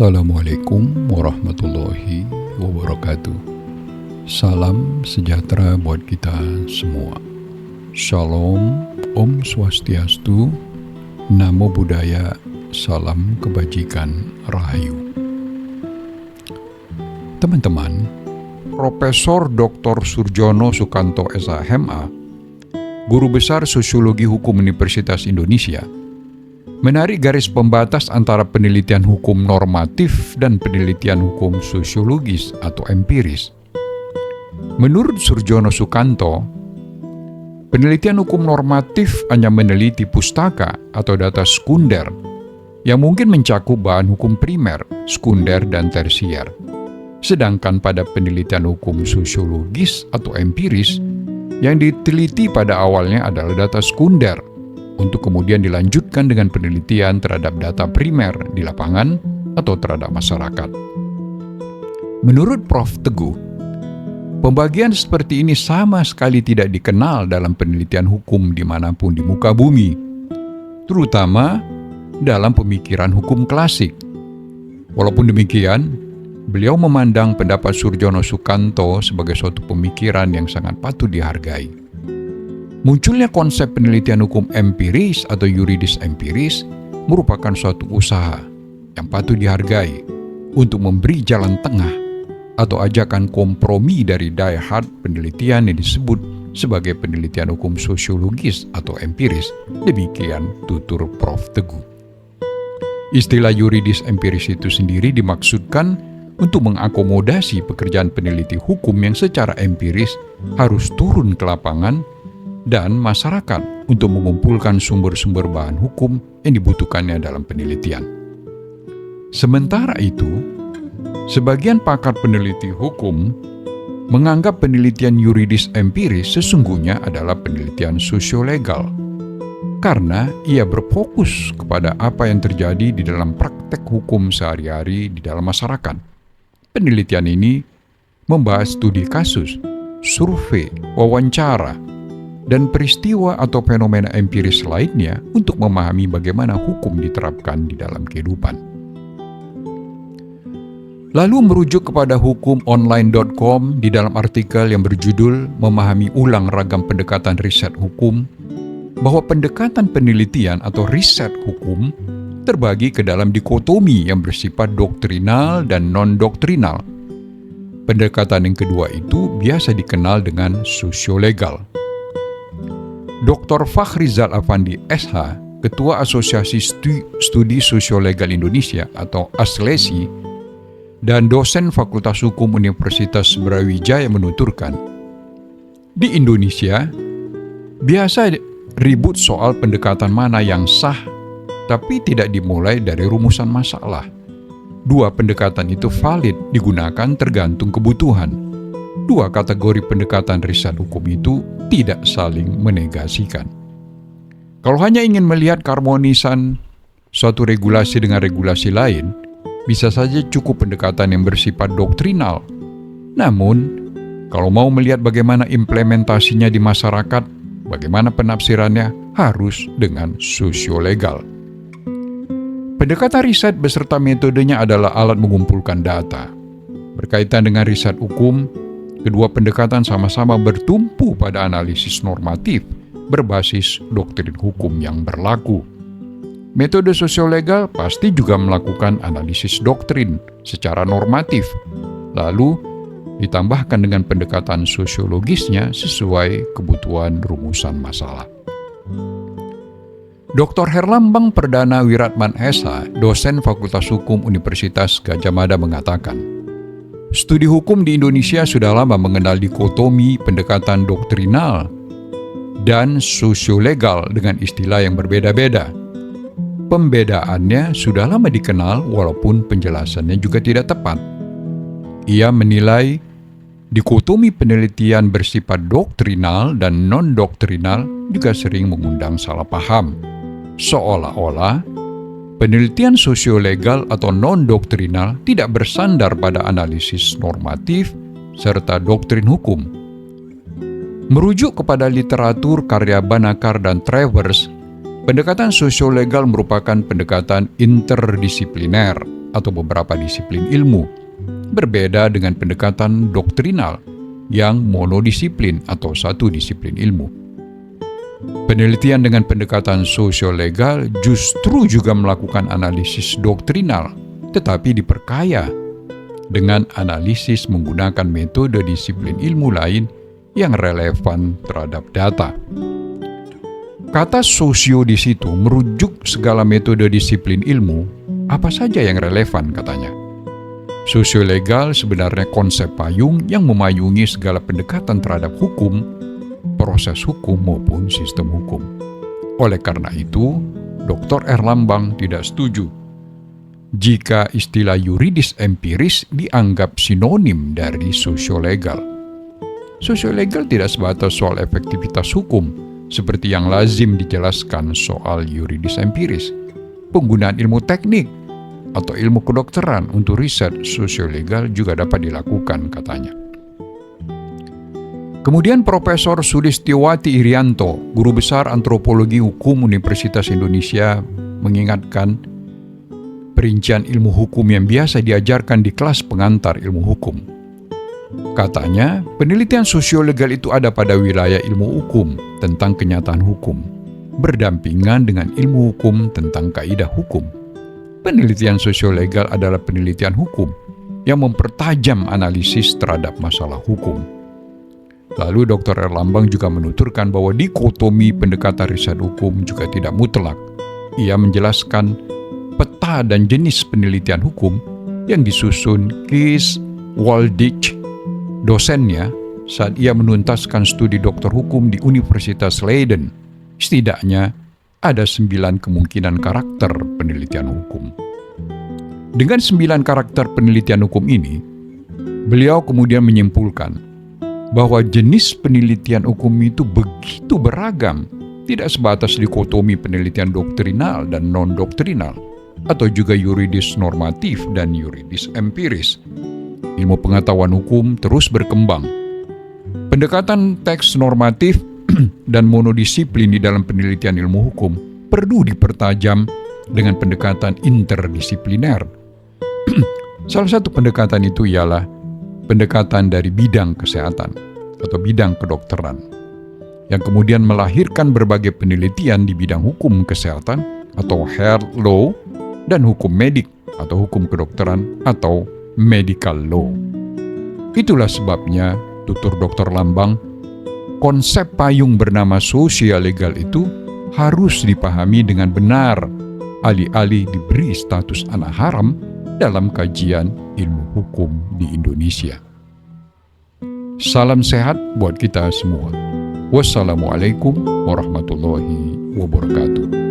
Assalamualaikum warahmatullahi wabarakatuh. Salam sejahtera buat kita semua. Shalom, Om Swastiastu, Namo Buddhaya, salam kebajikan, Rahayu. Teman-teman, Profesor Dr. Soedjono Sukanto SH.M.A., Guru Besar Sosiologi Hukum Universitas Indonesia, menarik garis pembatas antara penelitian hukum normatif dan penelitian hukum sosiologis atau empiris. Menurut Soedjono Sukanto, penelitian hukum normatif hanya meneliti pustaka atau data sekunder yang mungkin mencakup bahan hukum primer, sekunder, dan tersier. Sedangkan pada penelitian hukum sosiologis atau empiris, yang diteliti pada awalnya adalah data sekunder, untuk kemudian dilanjutkan dengan penelitian terhadap data primer di lapangan atau terhadap masyarakat. Menurut Prof. Teguh, pembagian seperti ini sama sekali tidak dikenal dalam penelitian hukum dimanapun di muka bumi, terutama dalam pemikiran hukum klasik. Walaupun demikian, beliau memandang pendapat Soedjono Sukanto sebagai suatu pemikiran yang sangat patut dihargai. Munculnya konsep penelitian hukum empiris atau yuridis empiris merupakan suatu usaha yang patut dihargai untuk memberi jalan tengah atau ajakan kompromi dari die-hard penelitian yang disebut sebagai penelitian hukum sosiologis atau empiris. Demikian tutur Prof. Teguh. Istilah yuridis empiris itu sendiri dimaksudkan untuk mengakomodasi pekerjaan peneliti hukum yang secara empiris harus turun ke lapangan dan masyarakat untuk mengumpulkan sumber-sumber bahan hukum yang dibutuhkannya dalam penelitian. Sementara itu, sebagian pakar peneliti hukum menganggap penelitian yuridis empiris sesungguhnya adalah penelitian sosiolegal, karena ia berfokus kepada apa yang terjadi di dalam praktek hukum sehari-hari di dalam masyarakat. Penelitian ini membahas studi kasus, survei, wawancara, dan peristiwa atau fenomena empiris lainnya untuk memahami bagaimana hukum diterapkan di dalam kehidupan. Lalu merujuk kepada hukumonline.com di dalam artikel yang berjudul Memahami Ulang Ragam Pendekatan Riset Hukum, bahwa pendekatan penelitian atau riset hukum terbagi ke dalam dikotomi yang bersifat doktrinal dan non-doktrinal. Pendekatan yang kedua itu biasa dikenal dengan sosiolegal. Dr. Fakhrizal Afandi SH, Ketua Asosiasi Studi Sosiolegal Indonesia atau ASLESI, dan dosen Fakultas Hukum Universitas Brawijaya menuturkan, di Indonesia biasa ribut soal pendekatan mana yang sah, tapi tidak dimulai dari rumusan masalah. Dua pendekatan itu valid digunakan tergantung kebutuhan. Dua kategori pendekatan riset hukum itu tidak saling menegasikan. Kalau hanya ingin melihat keharmonisan suatu regulasi dengan regulasi lain, bisa saja cukup pendekatan yang bersifat doktrinal. Namun, kalau mau melihat bagaimana implementasinya di masyarakat, bagaimana penafsirannya, harus dengan sosiolegal. Pendekatan riset beserta metodenya adalah alat mengumpulkan data. Berkaitan dengan riset hukum, kedua pendekatan sama-sama bertumpu pada analisis normatif berbasis doktrin hukum yang berlaku. Metode sosiolegal pasti juga melakukan analisis doktrin secara normatif, lalu ditambahkan dengan pendekatan sosiologisnya sesuai kebutuhan rumusan masalah. Dr. Herlambang Perdana Wiratman SH, dosen Fakultas Hukum Universitas Gadjah Mada mengatakan, studi hukum di Indonesia sudah lama mengenal dikotomi pendekatan doktrinal dan sosiolegal dengan istilah yang berbeda-beda. Pembedaannya sudah lama dikenal walaupun penjelasannya juga tidak tepat. Ia menilai dikotomi penelitian bersifat doktrinal dan non-doktrinal juga sering mengundang salah paham. Seolah-olah penelitian sosiolegal atau non-doktrinal tidak bersandar pada analisis normatif serta doktrin hukum. Merujuk kepada literatur karya Banakar dan Travers, pendekatan sosiolegal merupakan pendekatan interdisipliner atau beberapa disiplin ilmu, berbeda dengan pendekatan doktrinal yang monodisiplin atau satu disiplin ilmu. Penelitian dengan pendekatan sosiolegal justru juga melakukan analisis doktrinal, tetapi diperkaya dengan analisis menggunakan metode disiplin ilmu lain yang relevan terhadap data. Kata sosio di situ merujuk segala metode disiplin ilmu, apa saja yang relevan katanya. Sosiolegal sebenarnya konsep payung yang memayungi segala pendekatan terhadap hukum, proses hukum maupun sistem hukum. Oleh karena itu, Dr. Erlambang tidak setuju jika istilah yuridis empiris dianggap sinonim dari sosiolegal. Sosiolegal tidak sebatas soal efektivitas hukum, seperti yang lazim dijelaskan soal yuridis empiris. Penggunaan ilmu teknik atau ilmu kedokteran untuk riset sosiolegal juga dapat dilakukan, katanya. Kemudian Profesor Sulistiowati Irianto, Guru Besar Antropologi Hukum Universitas Indonesia, mengingatkan perincian ilmu hukum yang biasa diajarkan di kelas pengantar ilmu hukum. Katanya, penelitian sosiolegal itu ada pada wilayah ilmu hukum tentang kenyataan hukum, berdampingan dengan ilmu hukum tentang kaidah hukum. Penelitian sosiolegal adalah penelitian hukum yang mempertajam analisis terhadap masalah hukum. Lalu Dr. Erlambang juga menuturkan bahwa dikotomi pendekatan riset hukum juga tidak mutlak. Ia menjelaskan peta dan jenis penelitian hukum yang disusun Kees Waldich, dosennya, saat ia menuntaskan studi doktor hukum di Universitas Leiden. Setidaknya ada 9 kemungkinan karakter penelitian hukum. Dengan 9 karakter penelitian hukum ini, beliau kemudian menyimpulkan bahwa jenis penelitian hukum itu begitu beragam, tidak sebatas dikotomi penelitian doktrinal dan non-doktrinal, atau juga yuridis normatif dan yuridis empiris. Ilmu pengetahuan hukum terus berkembang. Pendekatan teks normatif dan monodisiplin di dalam penelitian ilmu hukum perlu dipertajam dengan pendekatan interdisipliner. Salah satu pendekatan itu ialah pendekatan dari bidang kesehatan atau bidang kedokteran, yang kemudian melahirkan berbagai penelitian di bidang hukum kesehatan atau health law dan hukum medik atau hukum kedokteran atau medical law. Itulah sebabnya, tutur Dr. Lambang, konsep payung bernama sosiolegal itu harus dipahami dengan benar, alih-alih diberi status anak haram dalam kajian ilmu hukum di Indonesia. Salam sehat buat kita semua. Wassalamualaikum warahmatullahi wabarakatuh.